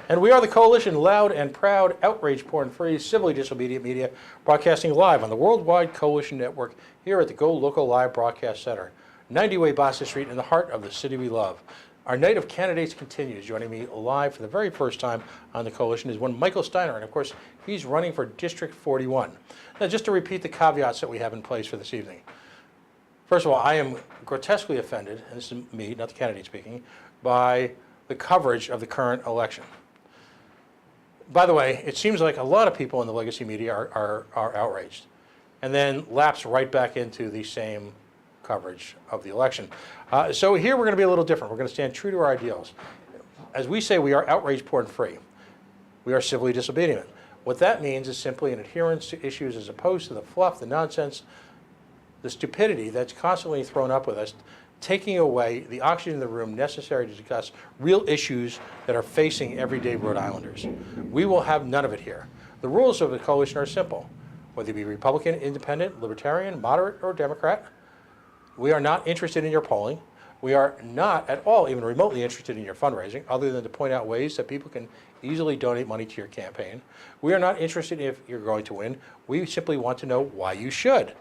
And we are the Coalition, loud and proud, outrage porn-free, civilly disobedient media, broadcasting live on the Worldwide Coalition Network here at the Go Local Live Broadcast Center, 90 Way Boston Street in the heart of the city we love. Our night of candidates continues. Joining me live for the very first time on the Coalition is one Michael Steiner, and of course, he's running for District 41. Now, just to repeat the caveats that we have in place for this evening. First of all, I am grotesquely offended, and this is me, not the candidate speaking, by the coverage of the current election. By the way, it seems like a lot of people in the legacy media are outraged and then lapse right back into the same coverage of the election. So here we're going to be a little different. We're going to stand true to our ideals. As we say, we are outrage porn free. We are civilly disobedient. What that means is simply an adherence to issues as opposed to the fluff, the nonsense, the stupidity that's constantly thrown up with us, taking away the oxygen in the room necessary to discuss real issues that are facing everyday Rhode Islanders. We will have none of it here. The rules of the coalition are simple. Whether you be Republican, Independent, Libertarian, Moderate, or Democrat, we are not interested in your polling. We are not at all even remotely interested in your fundraising, other than to point out ways that people can easily donate money to your campaign. We are not interested if you're going to win. We simply want to know why you should.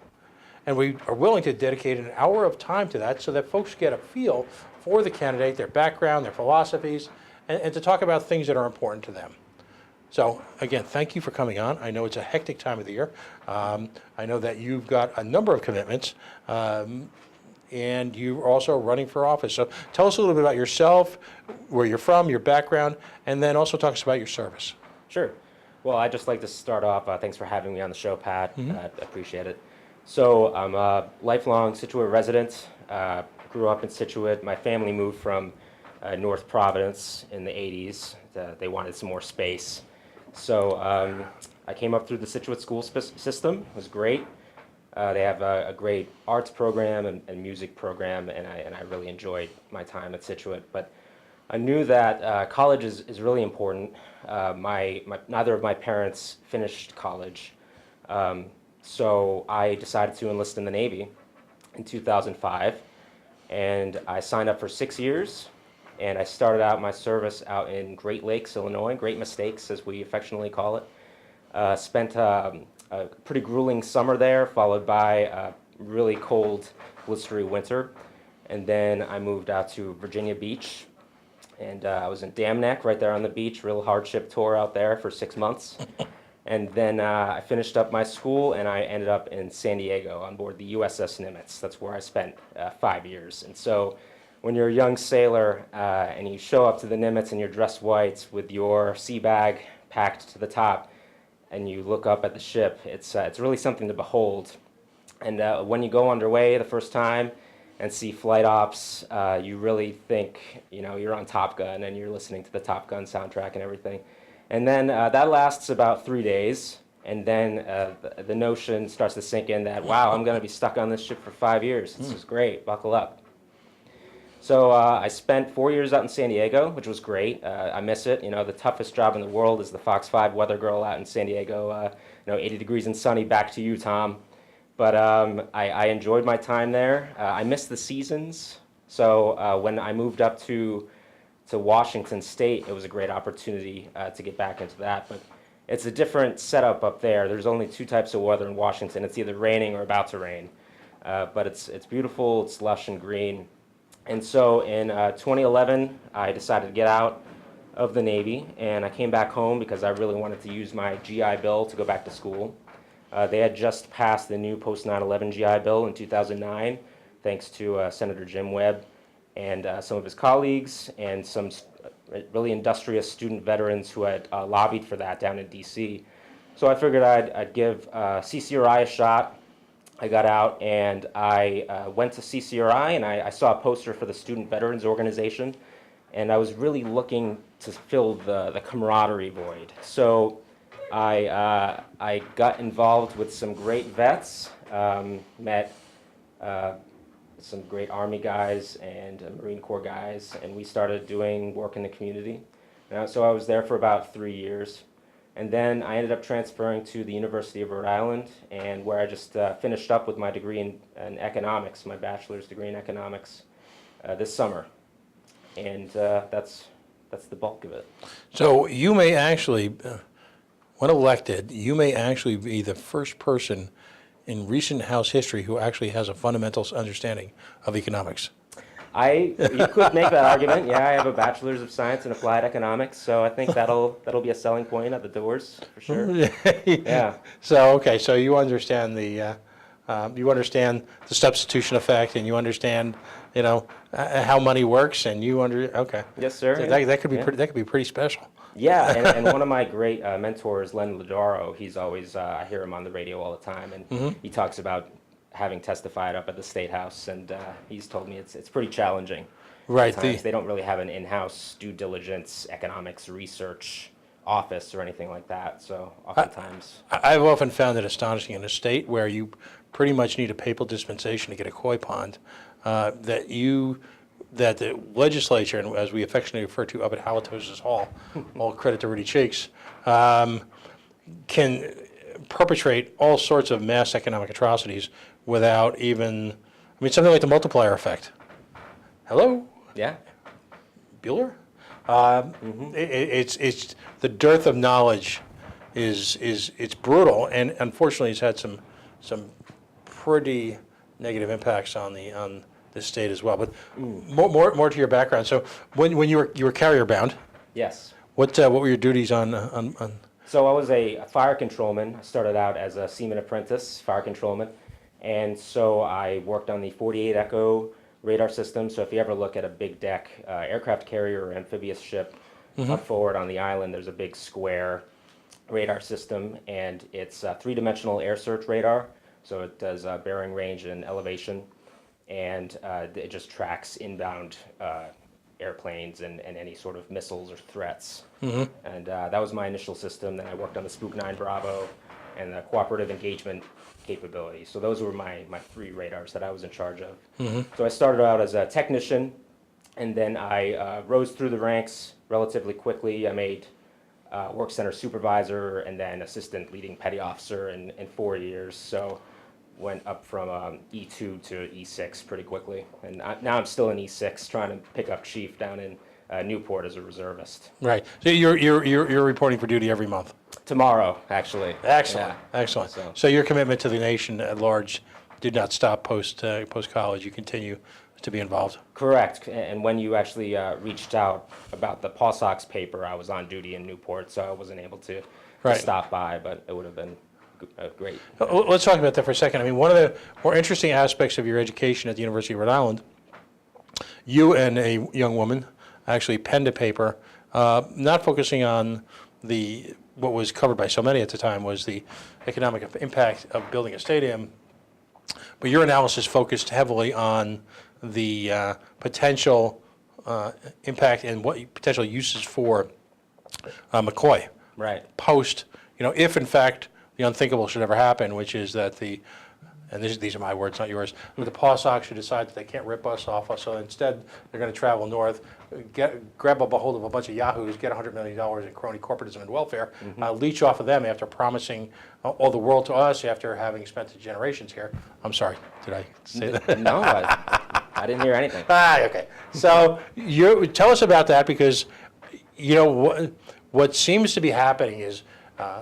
And we are willing to dedicate an hour of time to that so that folks get a feel for the candidate, their background, their philosophies, and to talk about things that are important to them. So again, thank you for coming on. I know it's a hectic time of the year. I know that you've got a number of commitments, and you're also running for office. So tell us a little bit about yourself, where you're from, your background, and then also talk us about your service. Sure. Well, I'd just like to start off, thanks for having me on the show, Pat. I appreciate it. So I'm a lifelong Scituate resident, grew up in Scituate. My family moved from North Providence in the 80s. They wanted some more space. So I came up through the Scituate school system. It was great. They have a great arts program and music program, and I really enjoyed my time at Scituate. But I knew that college is really important. Neither of my parents finished college. So I decided to enlist in the Navy in 2005, and I signed up for 6 years, and I started out my service out in Great Lakes, Illinois, Great Mistakes, as we affectionately call it. Spent a pretty grueling summer there, followed by a really cold, blistery winter, and then I moved out to Virginia Beach, and I was in Dam Neck, right there on the beach, real hardship tour out there for 6 months. And then I finished up my school, and I ended up in San Diego on board the USS Nimitz. That's where I spent 5 years. And so when you're a young sailor and you show up to the Nimitz and you're dressed white with your sea bag packed to the top, and you look up at the ship, it's really something to behold. And when you go underway the first time and see flight ops, you really think, you're on Top Gun and you're listening to the Top Gun soundtrack and everything. And then that lasts about 3 days, and then the notion starts to sink in that, wow, I'm going to be stuck on this ship for 5 years. This is great. Buckle up. So I spent 4 years out in San Diego, which was great. I miss it. The toughest job in the world is the Fox 5 weather girl out in San Diego. 80 degrees and sunny. Back to you, Tom. But I enjoyed my time there. I missed the seasons. So when I moved up to Washington State, it was a great opportunity to get back into that. But it's a different setup up there. There's only 2 types of weather in Washington. It's either raining or about to rain. But it's beautiful, it's lush and green. And so in 2011, I decided to get out of the Navy, and I came back home because I really wanted to use my GI Bill to go back to school. They had just passed the new post 9/11 GI Bill in 2009, thanks to Senator Jim Webb and some of his colleagues, and some really industrious student veterans who had lobbied for that down in DC. So I figured I'd give CCRI a shot. I got out and I went to CCRI, and I saw a poster for the Student Veterans Organization, and I was really looking to fill the camaraderie void. So I got involved with some great vets, met some great Army guys and Marine Corps guys, and we started doing work in the community. So I was there for about 3 years. And then I ended up transferring to the University of Rhode Island, and where I just finished up with my degree in economics, my bachelor's degree in economics this summer. And that's that's the bulk of it. So you may actually, when elected, you may actually be the first person in recent House history who actually has a fundamental understanding of economics. You could make that argument. Yeah, I have a bachelor's of science in applied economics, so I think that'll be a selling point at the doors for sure. Yeah. So okay, so you understand the substitution effect, and you understand, how money works, and okay. Yes, sir. So that could be pretty special. Yeah, and one of my great mentors, Len Ladaro, he's always, I hear him on the radio all the time, and he talks about having testified up at the State House, and he's told me it's pretty challenging. Right. They don't really have an in-house due diligence, economics research office or anything like that, so oftentimes... I've often found it astonishing in a state where you pretty much need a papal dispensation to get a koi pond, that the legislature, and as we affectionately refer to up at Halitosis Hall, all credit to Rudy Cheeks, can perpetrate all sorts of mass economic atrocities without even, something like the multiplier effect. Hello? Yeah. Bueller? It's the dearth of knowledge it's brutal, and unfortunately it's had some pretty negative impacts on the state as well. But more to your background. So when you were carrier bound, Yes. what were your duties on? So I was a fire controlman. I started out as a seaman apprentice, fire controlman. And so I worked on the 48 Echo radar system. So if you ever look at a big deck, aircraft carrier or amphibious ship, up forward on the island, there's a big square radar system, and it's a three-dimensional air search radar. So it does bearing range and elevation, and it just tracks inbound airplanes and any sort of missiles or threats. And that was my initial system. Then I worked on the Spook 9 Bravo and the cooperative engagement capability. So those were my three radars that I was in charge of. So I started out as a technician, and then I rose through the ranks relatively quickly. I made work center supervisor and then assistant leading petty officer in 4 years. So went up from E2 to E6 pretty quickly. And now I'm still in E6 trying to pick up chief down in Newport as a reservist. Right. So you're reporting for duty every month. Tomorrow, actually. Excellent. Yeah. Excellent. So your commitment to the nation at large did not stop post college. You continue to be involved. Correct. And when you actually reached out about the Pawsox paper, I was on duty in Newport, so I wasn't able to stop by, but it would have been great. Let's talk about that for a second. One of the more interesting aspects of your education at the University of Rhode Island, you and a young woman actually penned a paper, not focusing on what was covered by so many at the time was the economic impact of building a stadium, but your analysis focused heavily on the potential impact and what potential uses for McCoy. Right. Post, if in fact the unthinkable should ever happen, which is that these are my words, not yours, but the Pawsox should decide that they can't rip us off, so instead they're going to travel north, grab a hold of a bunch of yahoos, get $100 million in crony corporatism and welfare, leech off of them after promising all the world to us after having spent generations here. I'm sorry, did I say that? No, I didn't hear anything. Okay. So tell us about that, because what seems to be happening is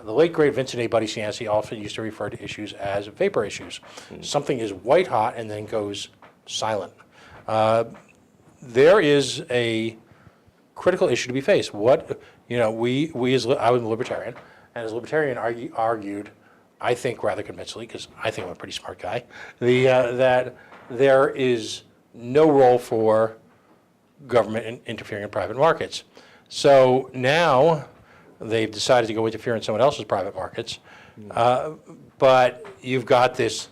the late, great Vincent A. Buddy Cianci often used to refer to issues as vapor issues. Something is white hot and then goes silent. There is a critical issue to be faced. I was a libertarian, and as a libertarian argued, I think rather convincingly, because I think I'm a pretty smart guy, that there is no role for government interfering in private markets. So now they've decided to go interfere in someone else's private markets, but you've got this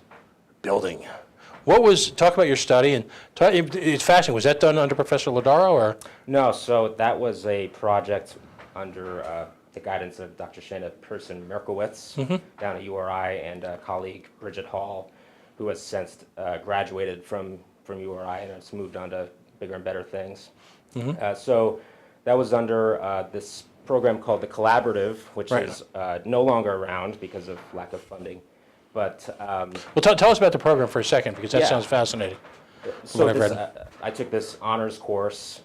building. Talk about your study, and it's fascinating. Was that done under Professor Ladaro, or? No, so that was a project under the guidance of Dr. Shana Person-Merkowitz down at URI, and a colleague, Bridget Hall, who has since graduated from URI and has moved on to bigger and better things. So that was under this program called the Collaborative, which is no longer around because of lack of funding. But well, tell us about the program for a second, because that sounds fascinating. So I took this honors course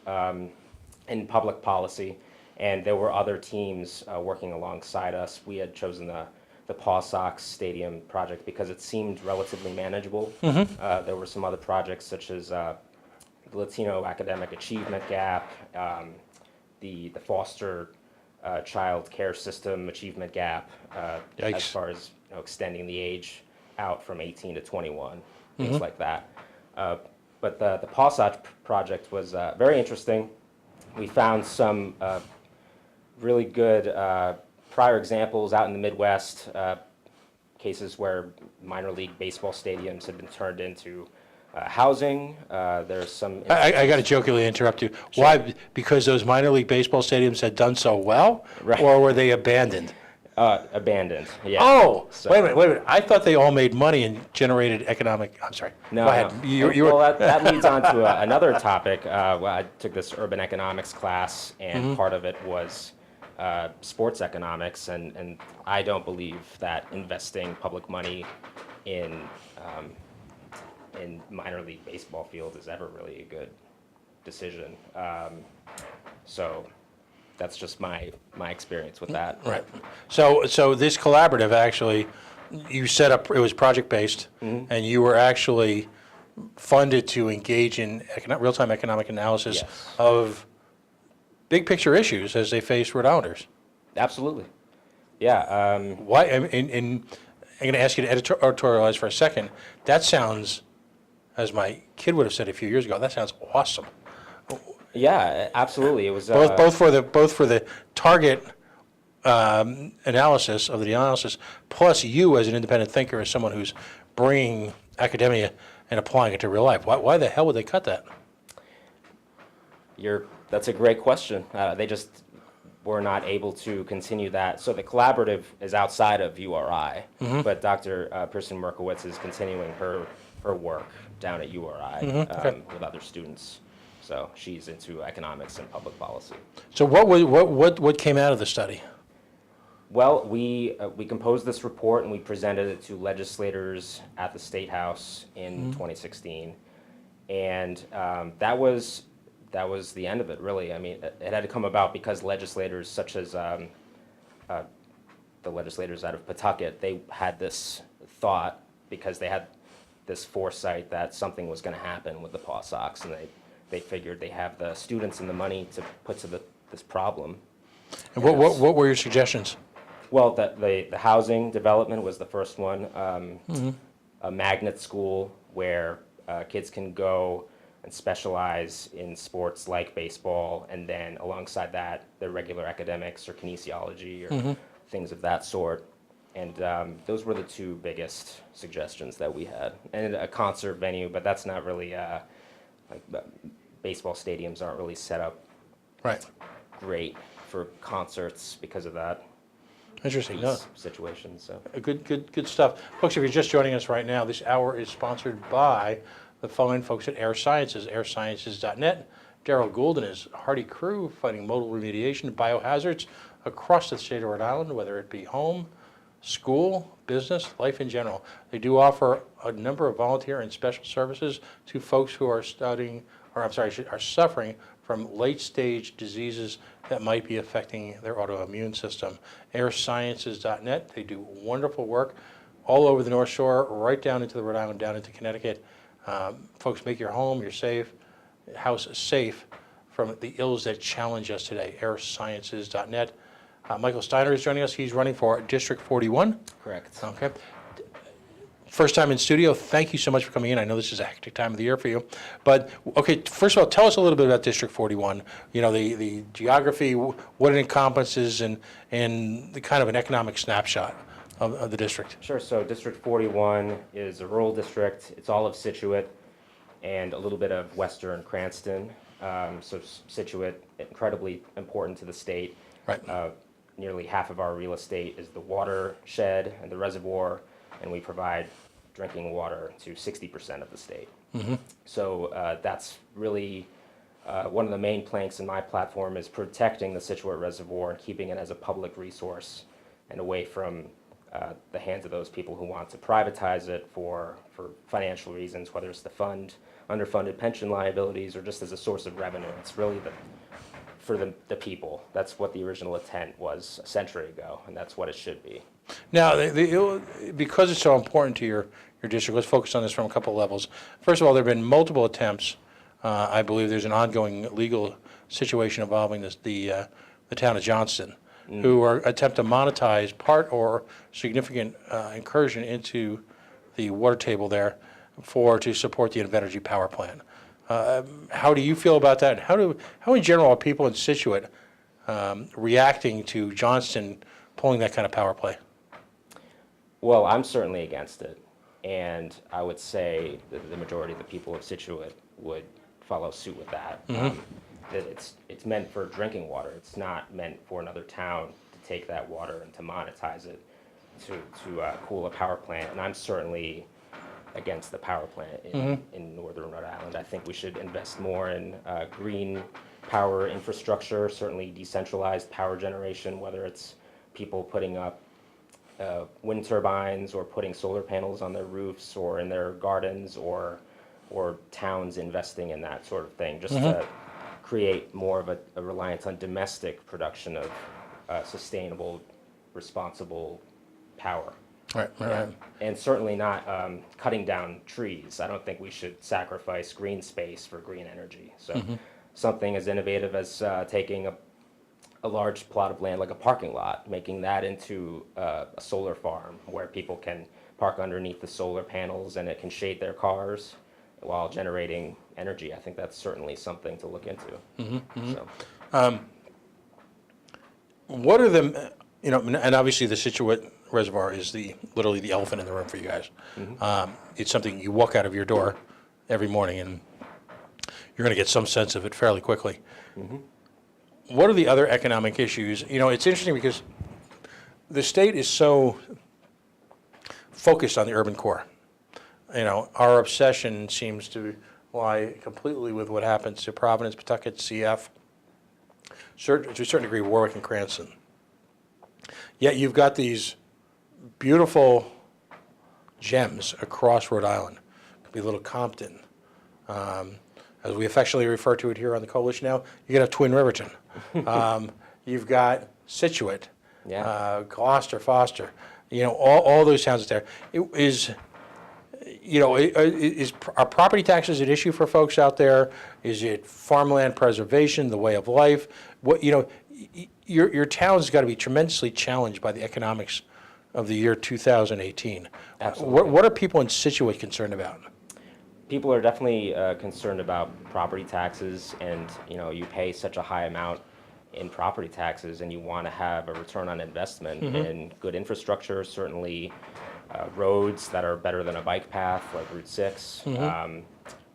in public policy, and there were other teams working alongside us. We had chosen the Pawsox Stadium project because it seemed relatively manageable. There were some other projects such as the Latino Academic Achievement Gap, the Foster Child Care System Achievement Gap, as far as extending the age out from 18 to 21, things like that. But the Pawsox project was very interesting. We found some really good prior examples out in the Midwest, cases where minor league baseball stadiums have been turned into housing. There's some. I got to jokingly interrupt you. Sure. Why? Because those minor league baseball stadiums had done so well, Right. or were they abandoned? Abandoned, yeah. Oh, So- wait a minute. I thought they all made money and generated economic, I'm sorry. No, Go ahead. no. You Well, were, that leads on to another topic. Well, I took this urban economics class, and part of it was sports economics, and I don't believe that investing public money in minor league baseball fields is ever really a good decision. So that's just my experience with that. right. So this collaborative actually, you set up, it was project-based, and you were actually funded to engage in real-time economic analysis Yes. of big-picture issues as they face Rhode Islanders. Absolutely. Yeah. Why, and I'm going to ask you to editorialize for a second. That sounds, as my kid would have said a few years ago, that sounds awesome. Yeah, absolutely. It was Both for the target analysis of the analysis, plus you as an independent thinker, as someone who's bringing academia and applying it to real life. Why the hell would they cut that? That's a great question. They just were not able to continue that. So the collaborative is outside of URI, but Dr. Kirsten Merkowitz is continuing her work down at URI with other students. So she's into economics and public policy. So what came out of the study? Well, we composed this report and we presented it to legislators at the State House in 2016, and that was the end of it, really. I mean, it had to come about because legislators such as the legislators out of Pawtucket, they had this thought because they had this foresight that something was going to happen with the Pawsox, and they figured they have the students and the money to put to this problem. And what were your suggestions? Well, the housing development was the first one. A magnet school where kids can go and specialize in sports like baseball, and then alongside that, their regular academics or kinesiology or things of that sort. And those were the two biggest suggestions that we had. And a concert venue, but that's not really, baseball stadiums aren't really set up Right. great for concerts because of that. Interesting. No. Situation. So Good stuff. Folks, if you're just joining us right now, this hour is sponsored by the fine folks at Air Sciences, airsciences.net. Daryl Gould and his hardy crew fighting modal remediation of biohazards across the state of Rhode Island, whether it be home, school, business, life in general. They do offer a number of volunteer and special services to folks who are are suffering from late-stage diseases that might be affecting their autoimmune system. airsciences.net, they do wonderful work all over the North Shore, right down into the Rhode Island, down into Connecticut. Folks, make your home, your house safe from the ills that challenge us today. airsciences.net. Michael Steiner is joining us. He's running for District 41. correct. Okay. First time in studio. Thank you so much for coming in. I know this is a hectic time of the year for you. But, okay, first of all, tell us a little bit about District 41. You know, the geography, what it encompasses, and the kind of an economic snapshot of the district. Sure. So District 41 is a rural district. It's all of Scituate and a little bit of western Cranston. So Scituate, incredibly important to the state. Right. Nearly half of our real estate is the watershed and the reservoir, and we provide drinking water to 60% of the state. So that's really one of the main planks in my platform is protecting the Scituate Reservoir and keeping it as a public resource and away from the hands of those people who want to privatize it for financial reasons, whether it's to fund underfunded pension liabilities or just as a source of revenue. It's really for the people. That's what the original intent was a century ago, and that's what it should be. Now, because it's so important to your district, let's focus on this from a couple of levels. First of all, there have been multiple attempts. I believe there's an ongoing legal situation involving the town of Johnston, who are attempt to monetize part or significant incursion into the water table there to support the Energy power plant. How do you feel about that? How in general are people in Scituate reacting to Johnston pulling that kind of power play? Well, I'm certainly against it, and I would say that the majority of the people of Scituate would follow suit with that. That it's meant for drinking water. It's not meant for another town to take that water and to monetize it to cool a power plant. And I'm certainly against the power plant in northern Rhode Island. I think we should invest more in green power infrastructure, certainly decentralized power generation, whether it's people putting up wind turbines or putting solar panels on their roofs or in their gardens, or towns investing in that sort of thing, just to create more of a reliance on domestic production of sustainable, responsible power. Right. And certainly not cutting down trees. I don't think we should sacrifice green space for green energy. So something as innovative as taking a large plot of land like a parking lot, making that into a solar farm where people can park underneath the solar panels and it can shade their cars while generating energy. I think that's certainly something to look into. So. What are the, and obviously the Scituate Reservoir is literally the elephant in the room for you guys. It's something you walk out of your door every morning and you're going to get some sense of it fairly quickly. What are the other economic issues? It's interesting because the state is so focused on the urban core. Our obsession seems to lie completely with what happens to Providence, Pawtucket, CF, to a certain degree, Warwick and Cranston. Yet you've got these beautiful gems across Rhode Island. It could be Little Compton. As we affectionately refer to it here on the Coalition now, you have Twin Riverton. You've got Scituate, Gloucester, Foster. All those towns there. Are property taxes an issue for folks out there? Is it farmland preservation, the way of life? Your town's got to be tremendously challenged by the economics of the year 2018. Absolutely. What are people in Scituate concerned about? People are definitely concerned about property taxes, and you pay such a high amount in property taxes, and you want to have a return on investment in good infrastructure, certainly roads that are better than a bike path like Route 6,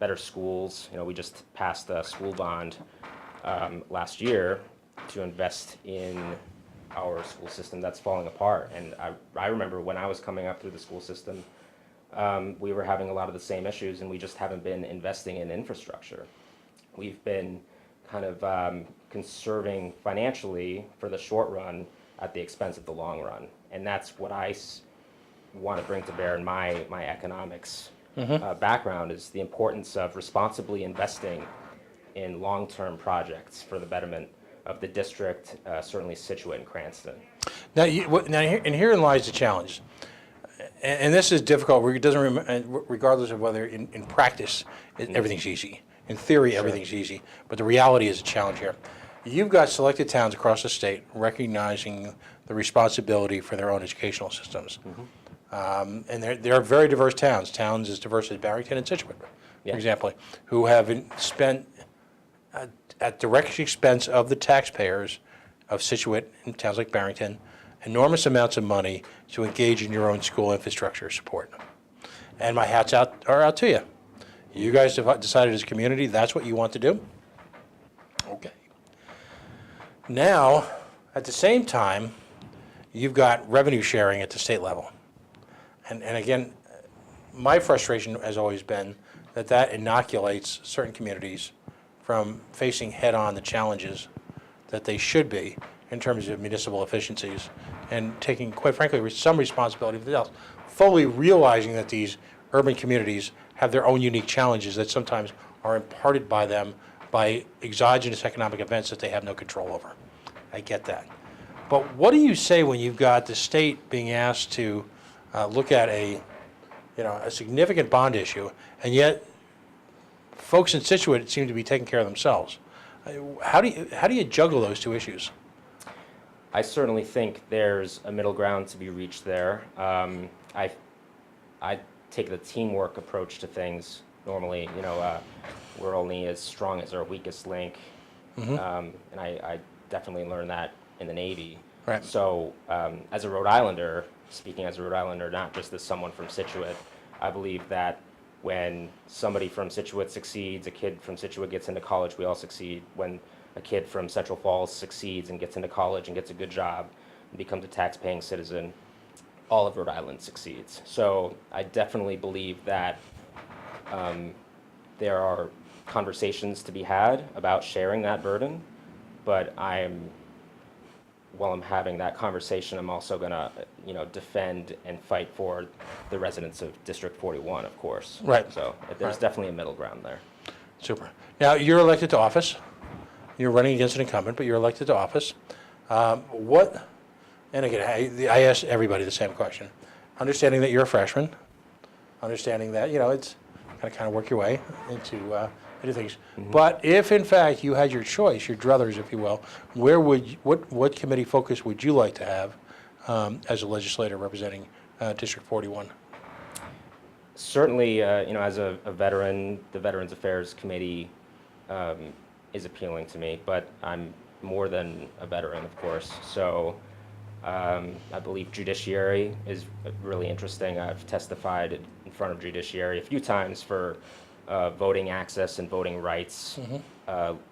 better schools. We just passed a school bond last year to invest in our school system that's falling apart. And I remember when I was coming up through the school system, we were having a lot of the same issues, and we just haven't been investing in infrastructure. We've been kind of conserving financially for the short run at the expense of the long run. And that's what I want to bring to bear in my economics background, is the importance of responsibly investing in long-term projects for the betterment of the district, certainly Scituate and Cranston. Now, herein lies the challenge. And this is difficult, regardless of whether in practice everything's easy. In theory, everything's easy. But the reality is a challenge here. You've got selected towns across the state recognizing the responsibility for their own educational systems. And they're very diverse towns as diverse as Barrington and Scituate, for example, who have spent at direct expense of the taxpayers of Scituate and towns like Barrington enormous amounts of money to engage in your own school infrastructure support. And my hats are out to you. You guys have decided as a community that's what you want to do. Okay. Now, at the same time, you've got revenue sharing at the state level. And again, my frustration has always been that inoculates certain communities from facing head-on the challenges that they should be in terms of municipal efficiencies and taking, quite frankly, some responsibility for themselves, fully realizing that these urban communities have their own unique challenges that sometimes are imparted by them by exogenous economic events that they have no control over. I get that. But what do you say when you've got the state being asked to look at a significant bond issue, and yet folks in Scituate seem to be taking care of themselves? How do you juggle those two issues? I certainly think there's a middle ground to be reached there. I take the teamwork approach to things normally. We're only as strong as our weakest link, and I definitely learned that in the Navy. Right. So as a Rhode Islander, speaking as a Rhode Islander, not just as someone from Scituate, I believe that when somebody from Scituate succeeds, a kid from Scituate gets into college, we all succeed. When a kid from Central Falls succeeds and gets into college and gets a good job and becomes a tax-paying citizen, all of Rhode Island succeeds. So I definitely believe that there are conversations to be had about sharing that burden, but while I'm having that conversation, I'm also going to, defend and fight for the residents of District 41, of course. Right. So there's definitely a middle ground there. Super. Now, you're elected to office. You're running against an incumbent, but you're elected to office. And again, I ask everybody the same question. Understanding that you're a freshman, understanding that, it's kind of work your way into things. Mm-hmm. But if, in fact, you had your choice, your druthers, if you will, what committee focus would you like to have as a legislator representing District 41? Certainly, as a veteran, the Veterans Affairs Committee is appealing to me, but I'm more than a veteran, of course. So I believe judiciary is really interesting. I've testified in front of judiciary a few times for voting access and voting rights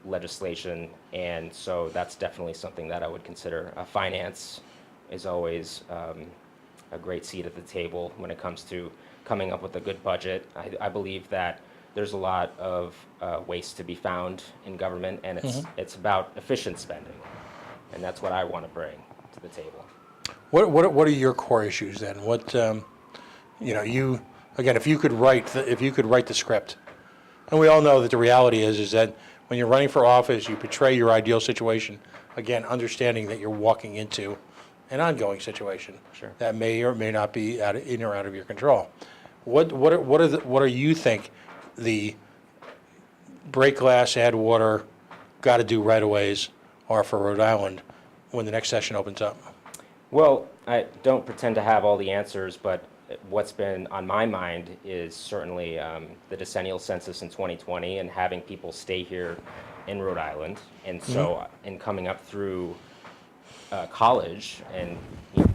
legislation, and so that's definitely something that I would consider. Finance is always a great seat at the table when it comes to coming up with a good budget. I believe that there's a lot of waste to be found in government, and it's about efficient spending, and that's what I want to bring to the table. What are your core issues then? What you again, if you could write the script, and we all know that the reality is that when you're running for office, you portray your ideal situation. Again, understanding that you're walking into an ongoing situation that may or may not be in or out of your control. What are you think the break glass, add water, got to do right aways are for Rhode Island when the next session opens up? Well, I don't pretend to have all the answers, but what's been on my mind is certainly the decennial census in 2020 and having people stay here in Rhode Island. And so in coming up through college and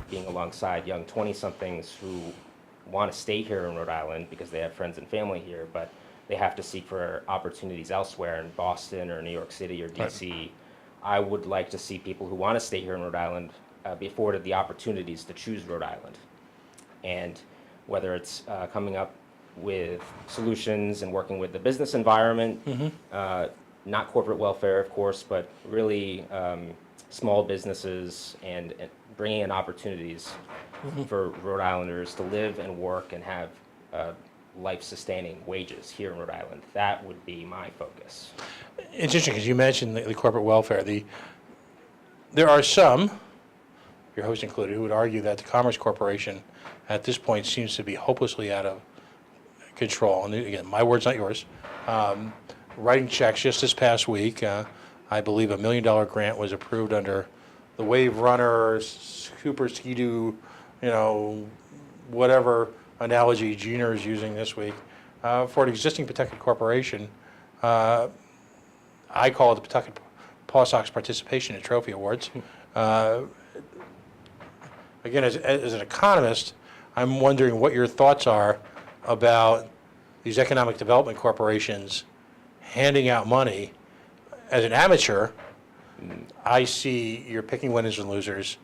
being alongside young 20-somethings who want to stay here in Rhode Island because they have friends and family here, but they have to seek for opportunities elsewhere in Boston or New York City or DC. Right. I would like to see people who want to stay here in Rhode Island be afforded the opportunities to choose Rhode Island. And whether it's coming up with solutions and working with the business environment, not corporate welfare, of course, but really small businesses and bringing in opportunities for Rhode Islanders to live and work and have life-sustaining wages here in Rhode Island. That would be my focus. It's interesting because you mentioned the corporate welfare. There are some, your host included, who would argue that the Commerce Corporation at this point seems to be hopelessly out of control. And again, my words, not yours. Writing checks just this past week, I believe $1 million grant was approved under the Wave Runner, Super Ski-Doo, whatever analogy Gina is using this week, for an existing Pawtucket corporation. I call it the Pawtucket Pawsox Participation and Trophy Awards. Again, as an economist, I'm wondering what your thoughts are about these economic development corporations handing out money. As an amateur, I see you're picking winners and losers.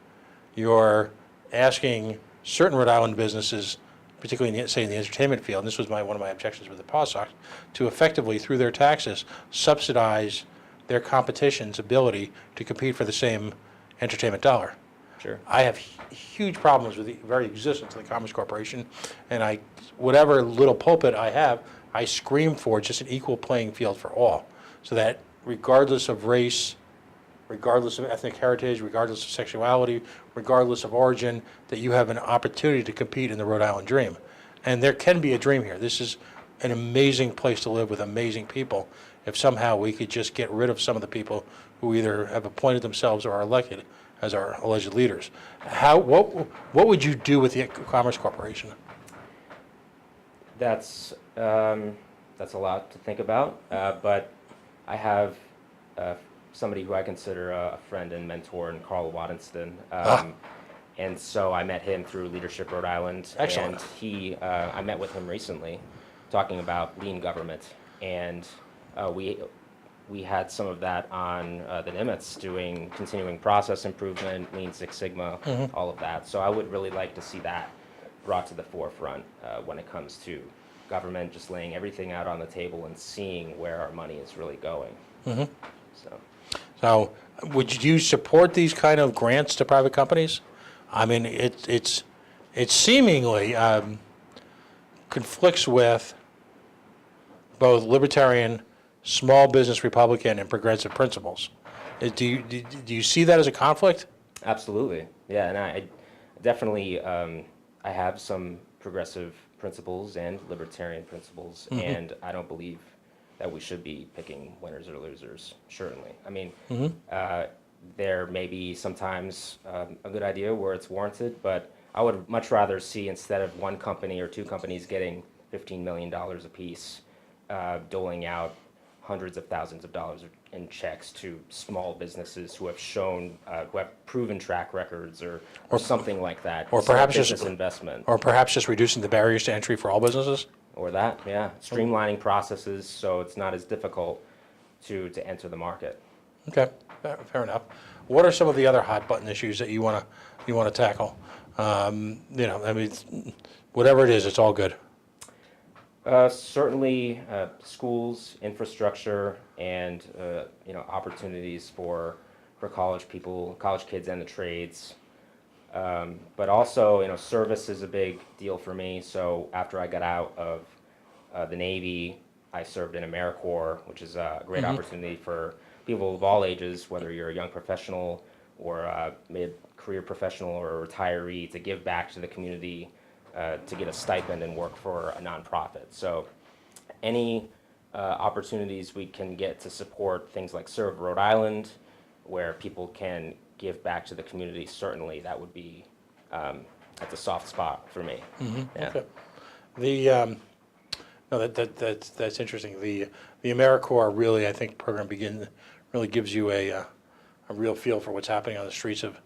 You're asking certain Rhode Island businesses, particularly in the entertainment field, and this was one of my objections with the Pawsox, to effectively, through their taxes, subsidize their competition's ability to compete for the same entertainment dollar. Sure. I have huge problems with the very existence of the Commerce Corporation, and whatever little pulpit I have, I scream for just an equal playing field for all, so that regardless of race, regardless of ethnic heritage, regardless of sexuality, regardless of origin, that you have an opportunity to compete in the Rhode Island dream. And there can be a dream here. This is an amazing place to live with amazing people. If somehow we could just get rid of some of the people who either have appointed themselves or are elected as our alleged leaders. What would you do with the Commerce Corporation? That's a lot to think about, but I have somebody who I consider a friend and mentor in Carl Waddenston. And so I met him through Leadership Rhode Island. Excellent. And I met with him recently talking about lean government. And we had some of that on the NIMITs doing continuing process improvement, Lean Six Sigma, all of that. So I would really like to see that brought to the forefront when it comes to government just laying everything out on the table and seeing where our money is really going. So would you support these kind of grants to private companies? I mean, it's seemingly conflicts with both libertarian, small business Republican, and progressive principles. Do you see that as a conflict? Absolutely, yeah, and I definitely I have some progressive principles and libertarian principles, and I don't believe that we should be picking winners or losers, certainly. I mean, there may be sometimes a good idea where it's warranted, but I would much rather see, instead of one company or two companies getting $15 million apiece, doling out hundreds of thousands of dollars in checks to small businesses who have shown, who have proven track records or something like that. Or perhaps business just investment. Or perhaps just reducing the barriers to entry for all businesses? Or that, yeah. Streamlining processes so it's not as difficult to enter the market. Okay, fair enough. What are some of the other hot button issues that you want to tackle? I mean, whatever it is, it's all good. Certainly, schools, infrastructure, and opportunities for college people, college kids, and the trades. But also, service is a big deal for me. So after I got out of the Navy, I served in AmeriCorps, which is a great opportunity for people of all ages, whether you're a young professional or a mid-career professional or a retiree, to give back to the community, to get a stipend and work for a nonprofit. So any opportunities we can get to support things like Serve Rhode Island, where people can give back to the community, certainly that would be, that's a soft spot for me. Yeah. Okay. That's interesting. The AmeriCorps really, I think, program really gives you a real feel for what's happening on the streets of,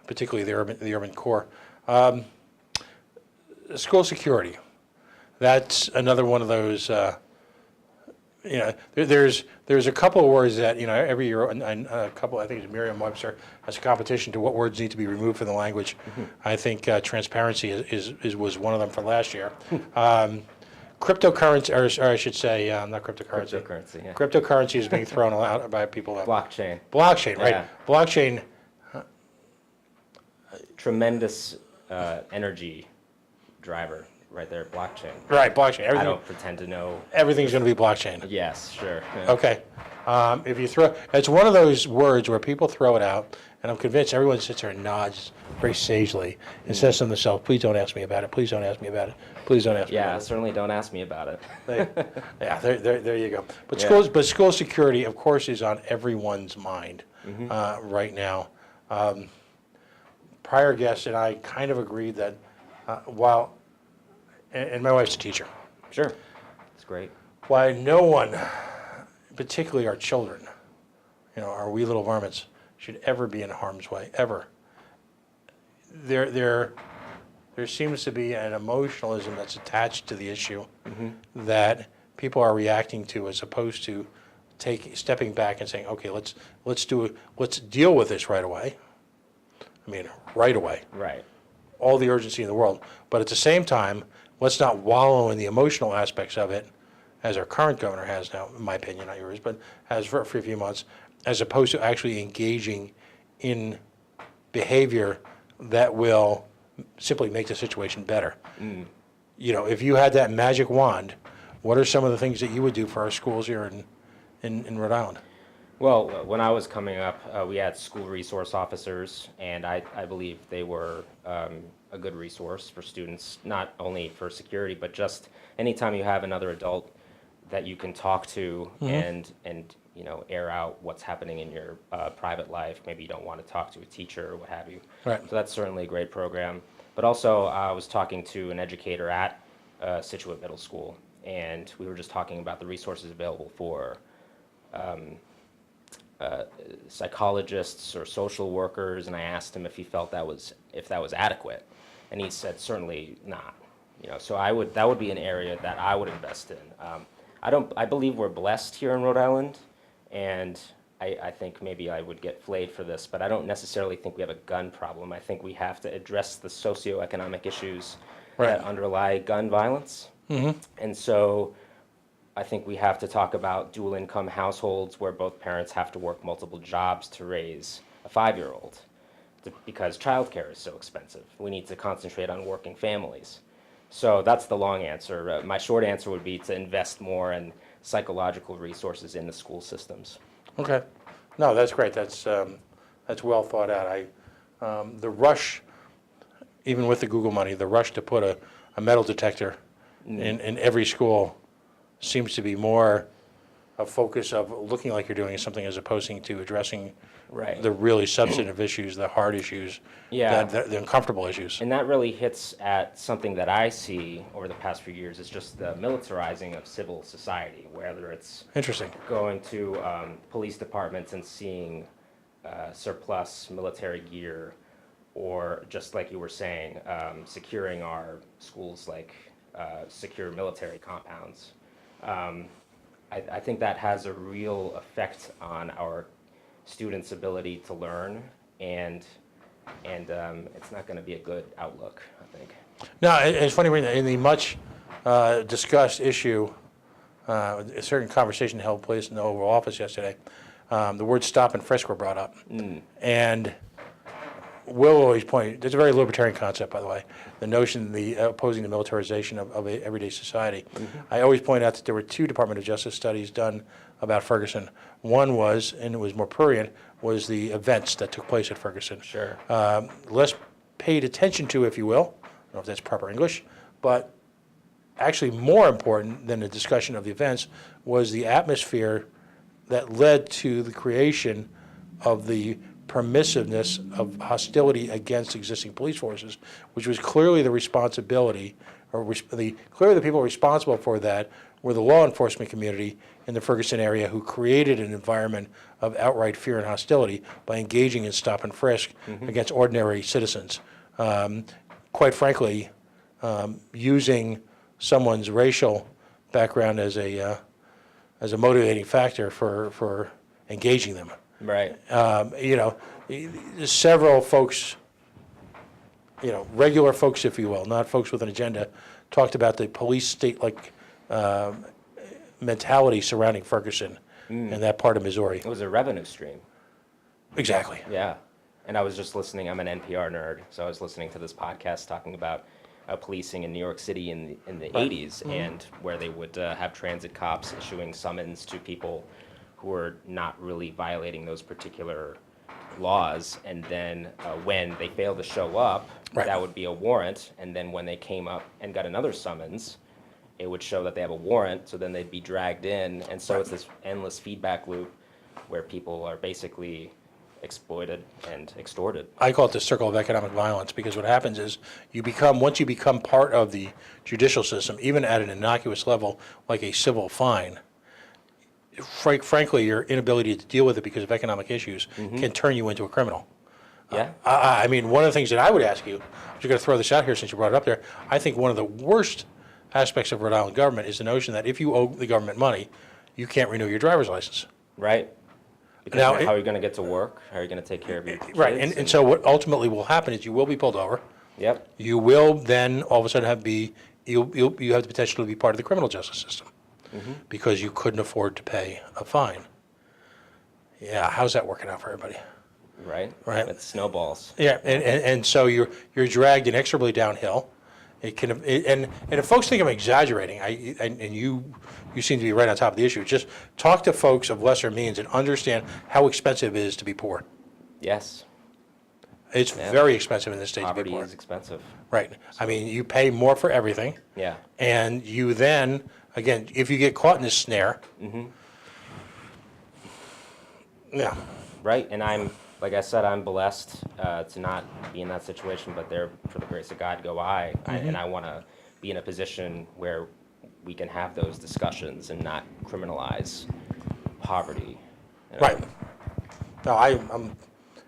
particularly the urban core. School security. That's another one of those. There's a couple of words that every year, and a couple. I think it's Merriam-Webster has a competition to what words need to be removed from the language. I think transparency was one of them for last year. Cryptocurrency, or I should say, not cryptocurrency. Cryptocurrency, yeah. Cryptocurrency is being thrown out by people. Blockchain. Blockchain, right? Yeah. Blockchain. Tremendous energy driver right there, blockchain. Right, blockchain. I don't pretend to know. Everything's going to be blockchain. Yes, sure. Yeah. Okay. If you it's one of those words where people throw it out, and I'm convinced everyone sits there and nods very sagely and says to themselves, "Please don't ask me about it. Please don't ask me about it. Please don't ask me." Yeah, about certainly don't ask me about it. There you go. But Yeah. school security, of course, is on everyone's mind right now. Prior guests and I kind of agreed that and my wife's a teacher. Sure, it's great. Why no one, particularly our children, our wee little varmints, should ever be in harm's way, ever. There seems to be an emotionalism that's attached to the issue that people are reacting to, as opposed to stepping back and saying, okay, let's deal with this right away. I mean, right away. Right. All the urgency in the world. But at the same time, let's not wallow in the emotional aspects of it, as our current governor has now, in my opinion, not yours, but has for a few months, as opposed to actually engaging in behavior that will simply make the situation better. If you had that magic wand, what are some of the things that you would do for our schools here in Rhode Island? Well, when I was coming up, we had school resource officers, and I believe they were a good resource for students, not only for security, but just anytime you have another adult that you can talk to and air out what's happening in your private life. Maybe you don't want to talk to a teacher or what have you. Right. So that's certainly a great program. But also, I was talking to an educator at Scituate Middle School, and we were just talking about the resources available for psychologists or social workers, and I asked him if he felt that was adequate, and he said certainly not. So that would be an area that I would invest in. I believe we're blessed here in Rhode Island, and I think maybe I would get flayed for this, but I don't necessarily think we have a gun problem. I think we have to address the socioeconomic issues that underlie gun violence, and so I think we have to talk about dual income households where both parents have to work multiple jobs to raise a 5-year-old because childcare is so expensive. We need to concentrate on working families. So that's the long answer. My short answer would be to invest more in psychological resources in the school systems. Okay. No, that's great. That's well thought out. The rush, even with the Google money, the rush to put a metal detector in every school seems to be more a focus of looking like you're doing something as opposed to addressing the really substantive issues, the hard issues, the uncomfortable issues. And that really hits at something that I see over the past few years is just the militarizing of civil society, whether it's Interesting. going to police departments and seeing surplus military gear, or just like you were saying, securing our schools like secure military compounds. I think that has a real effect on our students' ability to learn, and it's not going to be a good outlook, I think. No, it's funny, in the much discussed issue, a certain conversation held place in the Oval Office yesterday, the word stop and frisk were brought up. And Will always point, it's a very libertarian concept, by the way, the notion, opposing the militarization of everyday society. I always point out that there were 2 Department of Justice studies done about Ferguson. One was, and it was more prurient, was the events that took place at Ferguson. Sure. Less paid attention to, if you will, I don't know if that's proper English, but actually more important than the discussion of the events was the atmosphere that led to the creation of the permissiveness of hostility against existing police forces, which was clearly the responsibility, clearly the people responsible for that were the law enforcement community in the Ferguson area, who created an environment of outright fear and hostility by engaging in stop and frisk against ordinary citizens. Quite frankly, using someone's racial background as a motivating factor for engaging them. Right. Several folks, regular folks, if you will, not folks with an agenda, talked about the police state-like mentality surrounding Ferguson and that part of Missouri. It was a revenue stream. Exactly. Yeah. And I was just listening, I'm an NPR nerd, so I was listening to this podcast talking about policing in New York City in the 80s, and where they would have transit cops issuing summons to people who were not really violating those particular laws, and then when they failed to show up, that would be a warrant, and then when they came up and got another summons, it would show that they have a warrant, so then they'd be dragged in, and so it's this endless feedback loop where people are basically exploited and extorted. I call it the circle of economic violence, because what happens is once you become part of the judicial system, even at an innocuous level like a civil fine, frankly, your inability to deal with it because of economic issues can turn you into a criminal. Yeah. I mean, one of the things that I would ask you, I'm just going to throw this out here since you brought it up there, I think one of the worst aspects of Rhode Island government is the notion that if you owe the government money, you can't renew your driver's license. Right. Because Now, how are you going to get to work? How are you going to take care of your kids? Right, and so what ultimately will happen is you will be pulled over. Yep. You will then all of a sudden you have the potential to be part of the criminal justice system because you couldn't afford to pay a fine. Yeah, how's that working out for everybody? Right. Right. It snowballs. Yeah, and so you're dragged inexorably downhill, It can, and if folks think I'm exaggerating, and you seem to be right on top of the issue. Just talk to folks of lesser means and understand how expensive it is to be poor. Yes. It's very expensive in this state to be Poverty poor. is expensive. Right. I mean, you pay more for everything. Yeah. And you then, again, if you get caught in this snare. Yeah. Right, and like I said, I'm blessed to not be in that situation, but there, for the grace of God, go I. And I want to be in a position where we can have those discussions and not criminalize poverty. You know? Right. No, I'm.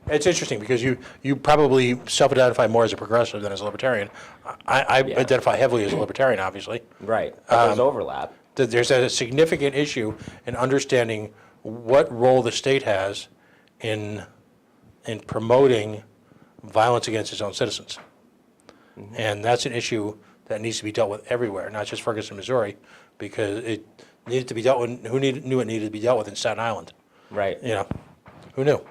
It's interesting because you probably self-identify more as a progressive than as a libertarian. I identify heavily as a libertarian, obviously. Right, but there's overlap. There's a significant issue in understanding what role the state has in promoting violence against its own citizens. And that's an issue that needs to be dealt with everywhere, not just Ferguson, Missouri, because it needed to be dealt with. Who knew it needed to be dealt with in Staten Island? Right. You know, who knew?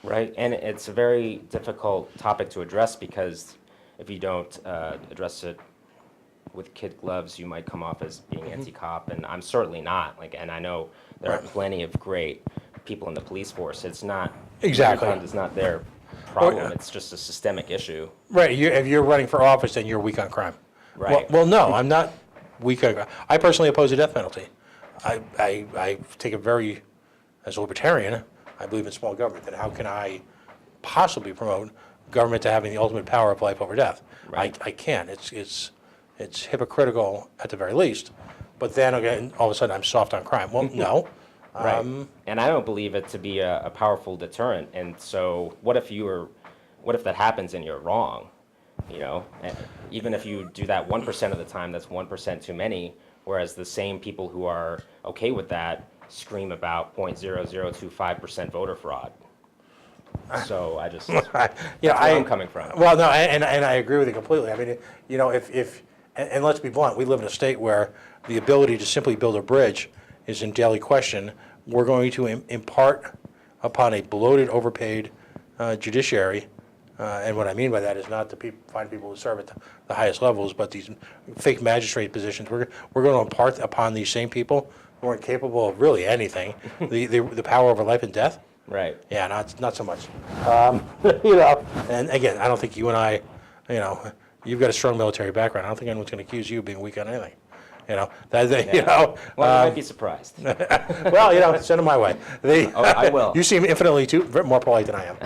Right, and it's a very difficult topic to address because if you don't address it with kid gloves, you might come off as being anti-cop, and I'm certainly not. And I know there are plenty of great people in the police force. It's not Exactly. It's not their problem. It's just a systemic issue. Right. If you're running for office, then you're weak on crime. Right. Well, no, I'm not weak on crime. I personally oppose the death penalty. I take it as a libertarian, I believe in small government. Then how can I possibly promote government to having the ultimate power of life over death? Right. I can't. It's hypocritical at the very least. But then again, all of a sudden I'm soft on crime. Well, no. Right. And I don't believe it to be a powerful deterrent. And so what if that happens and you're wrong? You know, even if you do that 1% of the time, that's 1% too many. Whereas the same people who are okay with that scream about 0.0025% voter fraud. So I just, that's where I'm coming from. Well, no, and I agree with you completely. I mean, you know, and let's be blunt, we live in a state where the ability to simply build a bridge is in daily question. We're going to impart upon a bloated, overpaid judiciary, and what I mean by that is not to find people who serve at the highest levels, but these fake magistrate positions. We're going to impart upon these same people who aren't capable of really anything the power over life and death. Right. Yeah, not so much. You know, and again, I don't think you and I, you know, you've got a strong military background. I don't think anyone's going to accuse you of being weak on anything. You know, you know. Well, you might be surprised. Well, you know, send them my way. I will. You seem infinitely more polite than I am,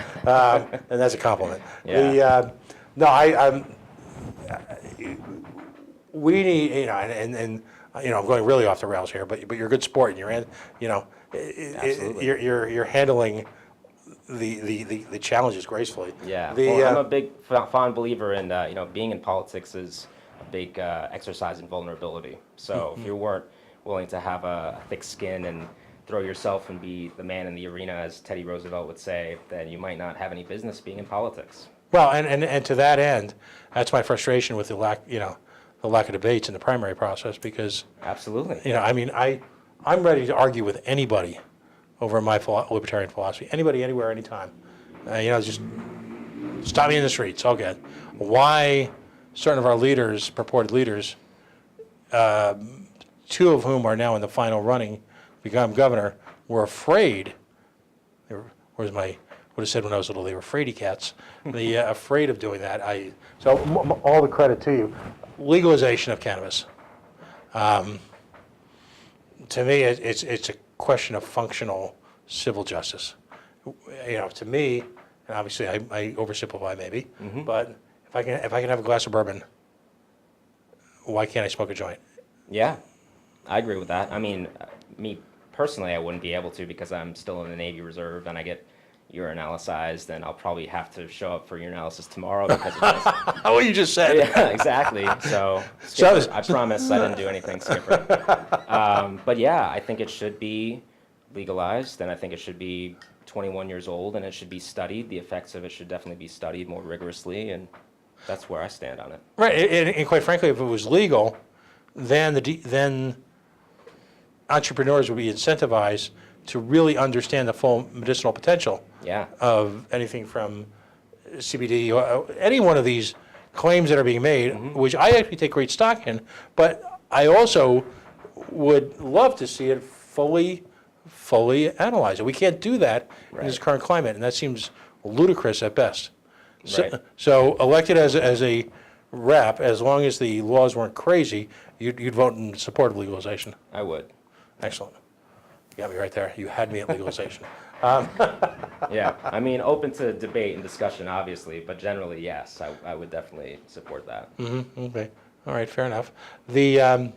and that's a compliment. Yeah. No, we need, you know, and you know, I'm going really off the rails here, but you're a good sport, and you know, you're handling the challenges gracefully. Yeah. Well, I'm a big fond believer in you know, being in politics is a big exercise in vulnerability. So if you weren't willing to have a thick skin and throw yourself and be the man in the arena, as Teddy Roosevelt would say, then you might not have any business being in politics. Well, and to that end, that's my frustration with the lack of debates in the primary process, because Absolutely. you know, I mean, I'm ready to argue with anybody over my libertarian philosophy. Anybody, anywhere, anytime. You know, just stop me in the streets. I'll get why certain of our leaders, purported leaders, two of whom are now in the final running to become governor, were afraid. Where's my would have said when I was little, they were fraidy cats. Afraid of doing that. So all the credit to you. Legalization of cannabis. To me, it's a question of functional civil justice. You know, to me, and obviously I oversimplify maybe, but if I can have a glass of bourbon, why can't I smoke a joint? Yeah, I agree with that. I mean, me personally, I wouldn't be able to because I'm still in the Navy Reserve and I get urinalyzed, and I'll probably have to show up for urinalysis tomorrow because of this. What you just said. Yeah, exactly. So, Skipper, I promise I didn't do anything, Skipper. But yeah, I think it should be legalized, and I think it should be 21 years old, and it should be studied. The effects of it should definitely be studied more rigorously, and that's where I stand on it. Right, and quite frankly, if it was legal, then entrepreneurs would be incentivized to really understand the full medicinal potential Yeah. of anything from CBD or any one of these claims that are being made, which I actually take great stock in, but I also would love to see it fully analyzed. We can't do that in this current climate, and that seems ludicrous at best. So elected as a rep, as long as the laws weren't crazy, you'd vote in support of legalization. I would. Excellent. You got me right there. You had me at legalization. Yeah, I mean, open to debate and discussion, obviously, but generally, yes, I would definitely support that. Okay. All right. Fair enough. The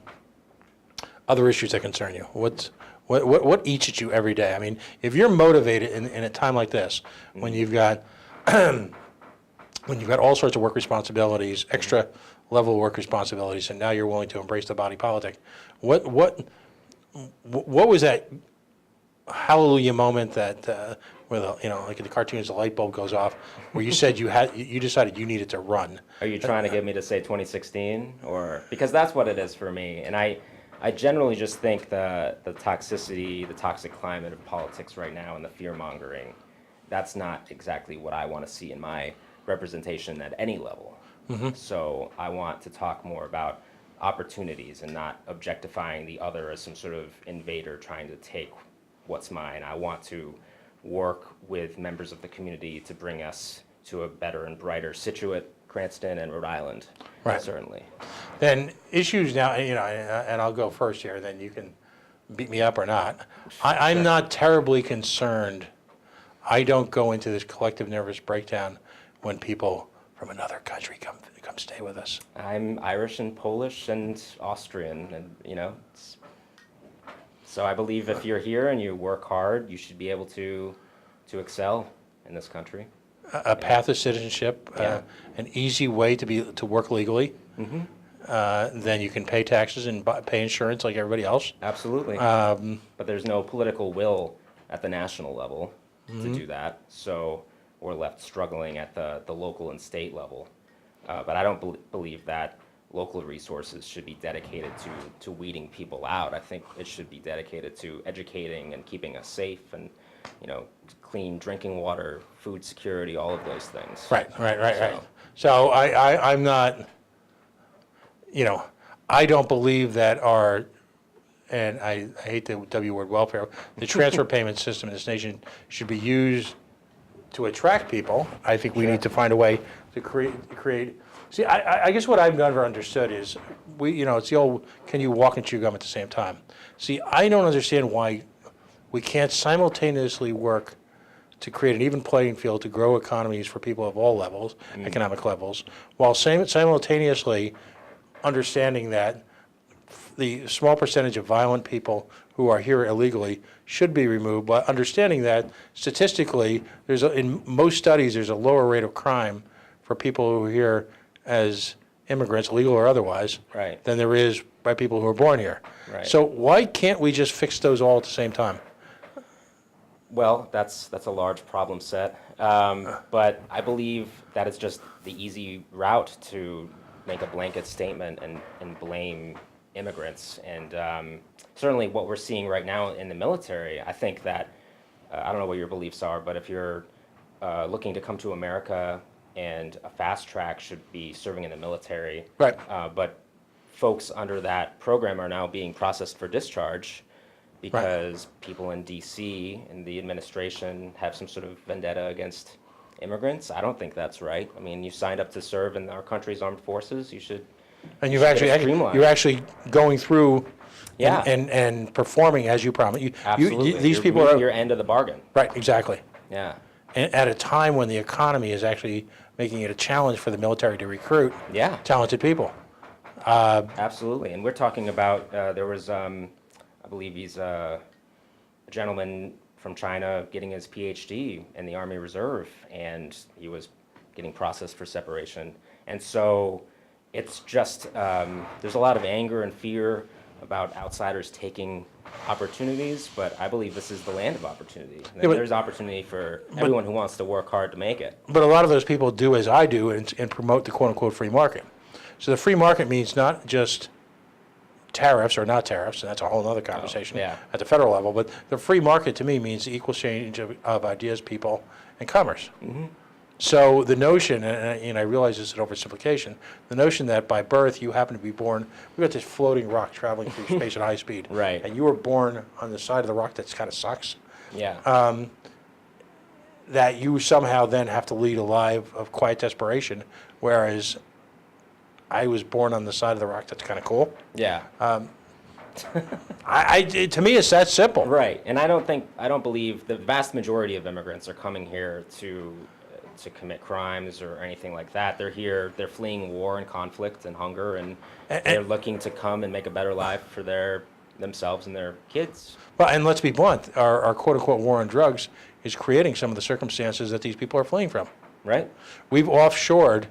other issues that concern you. What eats at you every day? I mean, if you're motivated in a time like this, when you've got all sorts of work responsibilities, extra level work responsibilities, and now you're willing to embrace the body politic, what was that hallelujah moment that where like in the cartoons the light bulb goes off, where you said you decided you needed to run? Are you trying to get me to say 2016, or because that's what it is for me? And I generally just think the toxicity, the toxic climate of politics right now, and the fear mongering, that's not exactly what I want to see in my representation at any level. So I want to talk more about opportunities and not objectifying the other as some sort of invader trying to take what's mine. I want to work with members of the community to bring us to a better and brighter Scituate, Cranston, and Rhode Island. Right. Certainly. Then issues now, and I'll go first here, then you can beat me up or not. I'm not terribly concerned. I don't go into this collective nervous breakdown when people from another country come stay with us. I'm Irish and Polish and Austrian, and so I believe if you're here and you work hard, you should be able to excel in this country. A path of citizenship, an easy way to work legally. Then you can pay taxes and pay insurance like everybody else. Absolutely. But there's no political will at the national level to do that, so we're left struggling at the local and state level. But I don't believe that local resources should be dedicated to weeding people out. I think it should be dedicated to educating and keeping us safe and, clean drinking water, food security, all of those things. Right. So I'm not, I don't believe that and I hate the W word, welfare, the transfer payment system in this nation should be used to attract people. I think we need to find a way to create. See, I guess what I've never understood is it's the old, can you walk and chew gum at the same time? See, I don't understand why we can't simultaneously work to create an even playing field to grow economies for people of all levels, economic levels, while simultaneously understanding that the small percentage of violent people who are here illegally should be removed, but understanding that statistically, in most studies, there's a lower rate of crime for people who are here as immigrants, legal or otherwise, than there is by people who are born here. Right. So why can't we just fix those all at the same time? Well, that's a large problem set, but I believe that it's just the easy route to make a blanket statement and blame immigrants. And certainly what we're seeing right now in the military, I think that, I don't know what your beliefs are, but if you're looking to come to America and a fast track should be serving in the military, but folks under that program are now being processed for discharge because people in D.C. and the administration have some sort of vendetta against immigrants. I don't think that's right. I mean, you signed up to serve in our country's armed forces. You should. And you're actually going through and performing as you promised. Absolutely. These you're people are your end of the bargain. Right, exactly. Yeah. And at a time when the economy is actually making it a challenge for the military to recruit talented people. Absolutely. And we're talking about, there was, I believe he's a gentleman from China getting his PhD in the Army Reserve, and he was getting processed for separation. And so it's just, there's a lot of anger and fear about outsiders taking opportunities, but I believe this is the land of opportunity. There's opportunity for everyone who wants to work hard to make it. But a lot of those people do as I do and promote the quote-unquote free market. So the free market means not just tariffs or not tariffs, and that's a whole other conversation at the federal level, but the free market to me means the equal exchange of ideas, people, and commerce. So the notion, and I realize this is an oversimplification, the notion that by birth you happen to be born, we've got this floating rock traveling through space at high speed. Right. And you were born on the side of the rock that kind of sucks. Yeah. That you somehow then have to lead a life of quiet desperation, whereas I was born on the side of the rock that's kind of cool. Yeah. To me, it's that simple. Right, and I don't believe the vast majority of immigrants are coming here to commit crimes or anything like that. They're here, they're fleeing war and conflict and hunger, and they're looking to come and make a better life for themselves and their kids. Well, and let's be blunt, our quote-unquote war on drugs is creating some of the circumstances that these people are fleeing from. Right. We've offshored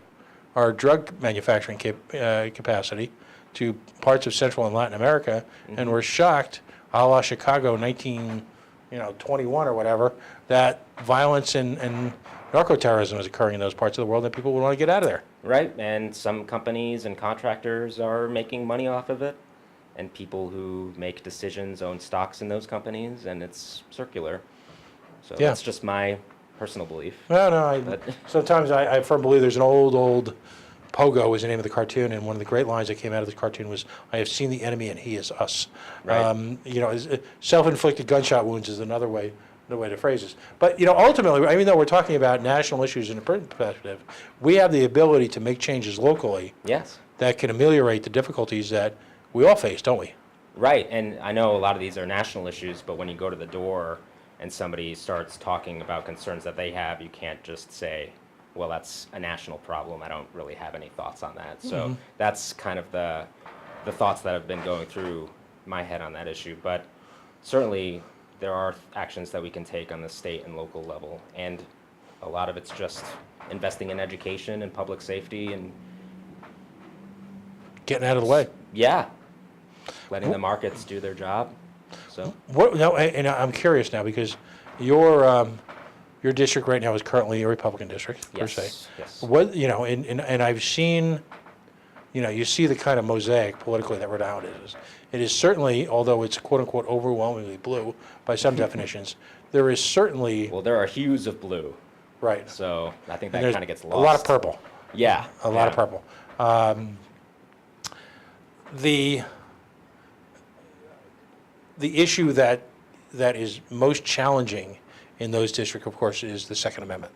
our drug manufacturing capacity to parts of Central and Latin America, and we're shocked, a la Chicago 1921 or whatever, that violence and narco-terrorism is occurring in those parts of the world, and people would want to get out of there. Right, and some companies and contractors are making money off of it, and people who make decisions own stocks in those companies, and it's circular. So Yeah. that's just my personal belief. No, sometimes I firmly believe there's an old Pogo was the name of the cartoon, and one of the great lines that came out of this cartoon was, "I have seen the enemy, and he is us." Right. Self-inflicted gunshot wounds is another way to phrase this. But ultimately, even though we're talking about national issues in a perspective, we have the ability to make changes locally Yes. that can ameliorate the difficulties that we all face, don't we? Right, and I know a lot of these are national issues, but when you go to the door and somebody starts talking about concerns that they have, you can't just say, well, that's a national problem. I don't really have any thoughts on that. So that's kind of the thoughts that have been going through my head on that issue. But certainly there are actions that we can take on the state and local level. And a lot of it's just investing in education and public safety and, Getting out of the way. yeah, letting the markets do their job. So And I'm curious now because your district right now is currently a Republican district, per se. Yes. What, and I've seen, you see the kind of mosaic politically that Rhode Island is. It is certainly, although it's quote-unquote overwhelmingly blue by some definitions, there is certainly, Well, there are hues of blue, right, so I think that there's kind of gets a lost. lot of purple. Yeah. A lot of purple. The issue that is most challenging in those districts, of course, is the Second Amendment.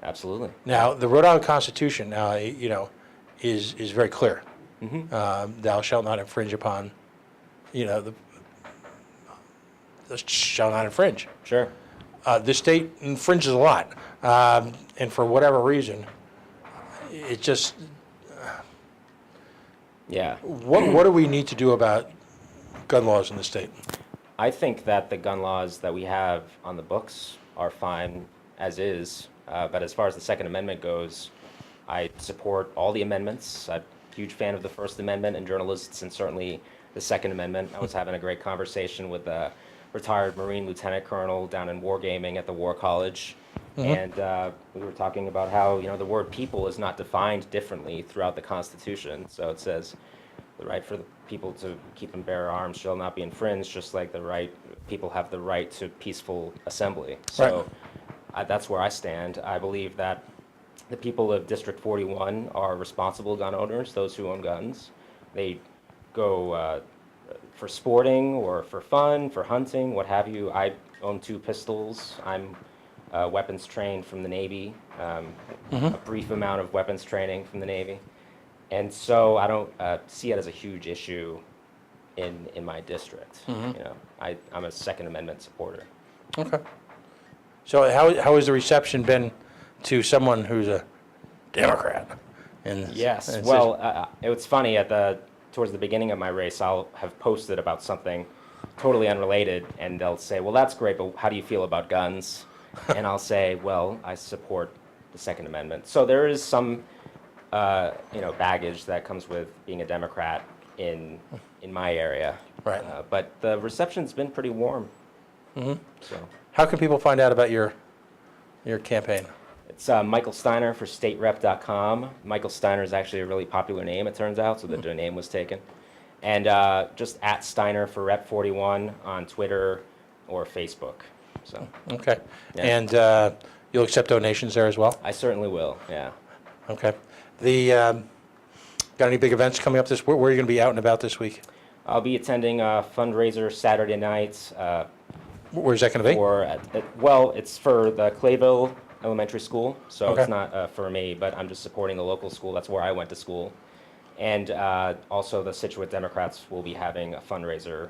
Absolutely. Now, the Rhode Island Constitution, is very clear. Thou shalt not infringe upon, shall not infringe. Sure. The state infringes a lot, and for whatever reason, it just. Yeah. What do we need to do about gun laws in the state? I think that the gun laws that we have on the books are fine as is, but as far as the Second Amendment goes, I support all the amendments. I'm a huge fan of the First Amendment and journalists, and certainly the Second Amendment. I was having a great conversation with a retired Marine Lieutenant Colonel down in wargaming at the War College, and we were talking about how the word people is not defined differently throughout the Constitution. So it says the right for the people to keep and bear arms shall not be infringed, just like people have the right to peaceful assembly. So that's where I stand. I believe that the people of District 41 are responsible gun owners, those who own guns. They go for sporting or for fun, for hunting, what have you. I own 2 pistols. I'm weapons trained from the Navy, a brief amount of weapons training from the Navy. And so I don't see it as a huge issue in my district. I'm a Second Amendment supporter. Okay. So how has the reception been to someone who's a Democrat? Yes. Well, it was funny towards the beginning of my race. I'll have posted about something totally unrelated, and they'll say, "Well, that's great, but how do you feel about guns?" And I'll say, "Well, I support the Second Amendment." So there is some baggage that comes with being a Democrat in my area. Right. But the reception's been pretty warm. So How can people find out about your campaign? it's Michael Steiner for staterep.com. Michael Steiner is actually a really popular name, it turns out, so the name was taken. And just at Steiner for Rep 41 on Twitter or Facebook. So Okay. Yeah. And You'll accept donations there as well? I certainly will, yeah. Okay. Got any big events coming up where are you going to be out and about this week? I'll be attending a fundraiser Saturday nights Where's that going to be? well, it's for the Clayville Elementary School, so Okay. it's not for me, but I'm just supporting the local school. That's where I went to school. And also the Scituate Democrats will be having a fundraiser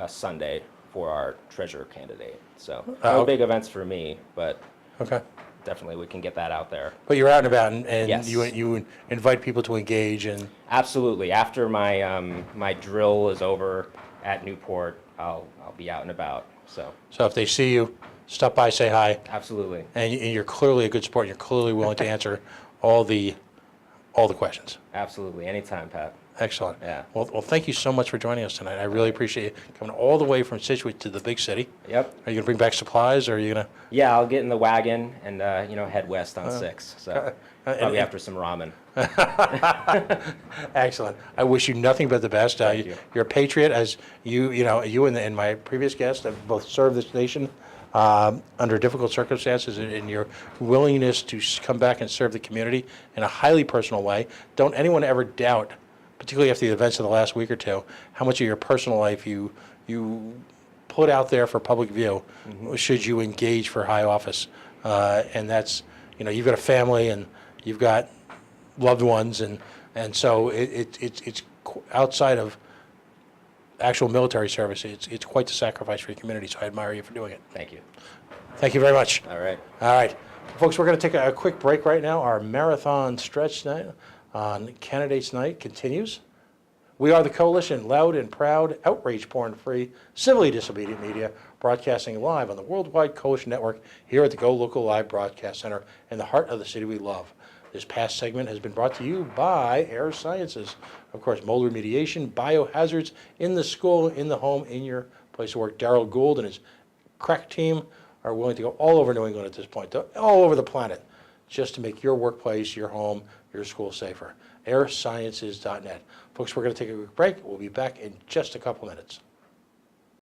Sunday for our treasurer candidate. So no okay. big events for me, but Okay. definitely we can get that out there. But you're out and about, and Yes. you invite people to engage, and Absolutely. After my my drill is over at Newport, I'll be out and about. So so if they see you, stop by, say hi, absolutely. and you're clearly a good sport. You're clearly willing to answer all the questions. Absolutely. Anytime, Pat. Excellent. Yeah. Well, thank you so much for joining us tonight. I really appreciate you coming all the way from Scituate to the big city. Yep. Are you going to bring back supplies, or are you going to? Yeah, I'll get in the wagon and head west on 6. So probably after some ramen. Excellent. I wish you nothing but the best. Thank you. You're a patriot, as you and my previous guest have both served this nation under difficult circumstances, and your willingness to come back and serve the community in a highly personal way. Don't anyone ever doubt, particularly after the events of the last week or two, how much of your personal life you put out there for public view, should you engage for high office. And that's, you've got a family and you've got loved ones, and so it's outside of actual military service. It's quite the sacrifice for your community, so I admire you for doing it. Thank you. Thank you very much. All right. All right. Folks, we're going to take a quick break right now. Our marathon stretch night on Candidates Night continues. We are the Coalition, loud and proud, outrage porn-free, civilly disobedient media, broadcasting live on the Worldwide Coalition Network here at the Go Local Live Broadcast Center in the heart of the city we love. This past segment has been brought to you by Air Sciences. Of course, mold remediation, biohazards in the school, in the home, in your place of work. Darrell Gould and his crack team are willing to go all over New England at this point, all over the planet, just to make your workplace, your home, your school safer. airsciences.net. Folks, we're going to take a quick break. We'll be back in just a couple minutes.